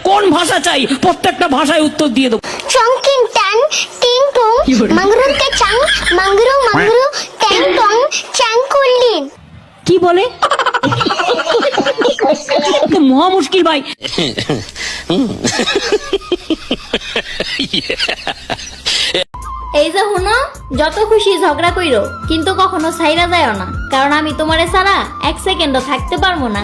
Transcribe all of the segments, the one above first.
কোন ভাষা চাই প্রত্যেকটা ভাষায় উত্তর দিয়ে দেবো। চংকিং ট্যাং টিং টং মাংরুতে চাং মাংরু মাংরু ট্যাং টং চাং কুল্লিন। কি বলে? মহা মুশকিল ভাই। এই যে হুনো, যত খুশি ঝগড়া কইরো কিন্তু কখনো ছাইরা যায়ও না, কারণ আমি তোমারে ছাড়া এক সেকেন্ডও থাকতে পারবো না।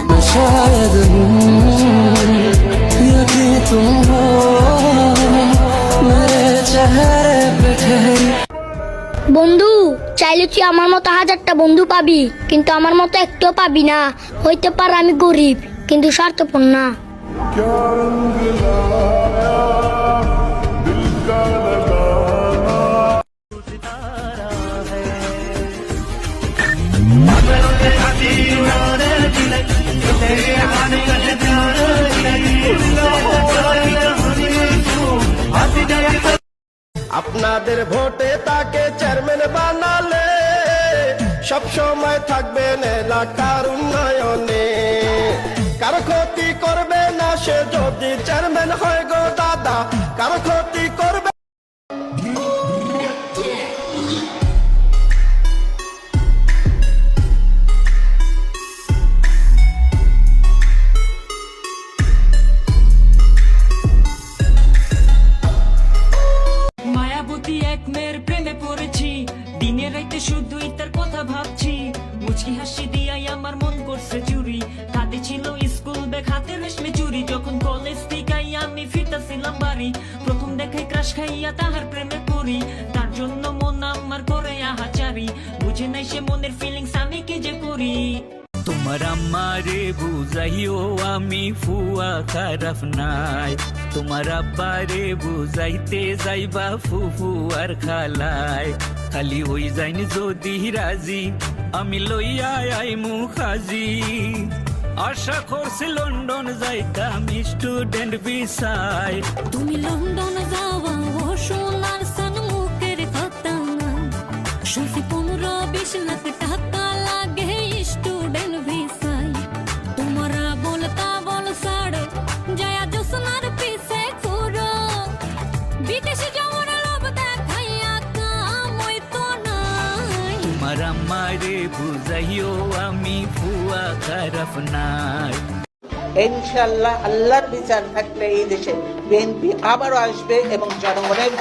বন্ধু চাইলে তুই আমার মতো 1000টা বন্ধু পাবি, কিন্তু আমার মতো একটাও পাবি না। হইতে পারে আমি গরিব, কিন্তু স্বার্থপর না। আপনাদের ভোটে তাকে চেয়ারম্যান বানালে সব সময় থাকবেন এলাকার উন্নয়নে, কারো ক্ষতি করবে না সে যদি চেয়ারম্যান হয় গো দাদা, কারো ক্ষতি করবে। মায়াবতী এক মেয়ের প্রেমে পড়েছি, দিনে রাইতে শুধুই তার কথা ভাবছি। মুচকি হাসি দিয়াই আমার মন করছে চুরি, হাতে ছিল স্কুল ব্যাগ হাতে রেশমি চুরি। যখন কলেজ থেকে আমি ফিরতাছিলাম বাড়ি, প্রথম দেখাই ক্রাশ খাইয়া তাহার প্রেমে পড়ি। তার জন্য মন আমার করে আহাচারি, বুঝে নাই সে মনের ফিলিংস আমি কি যে করি। তোমার আমারে বুঝাইও আমি ফুয়া খারাপ নাই, তোমার আব্বারে বুঝাইতে যাইবা ফুফু আর খালায়। খালি ওই যাইনি যদি রাজি, আমি লইয়া আইমু খাজি। আশা করছি লন্ডন যাইতাম স্টুডেন্ট ভিসায়। তুমি লন্ডন যাওয়া ও সোনার সন্মুখের কথা, শুনছি 15-20 লাখ টাকা লাগে স্টুডেন্ট ভিসায়। তোমরা বলতা বল সাড়ে জয়া জোসনার পিছে ঘুরো, বিদেশে যাওয়ার লোভ দেখাইয়া কাম হইতো নাই। তোমার আমারে বুঝাইও আমি ফুয়া খারাপ নাই। ইনশাআল্লাহ আল্লাহর বিচার থাকলে এই দেশে বিএনপি আবারও আসবে এবং জনগণের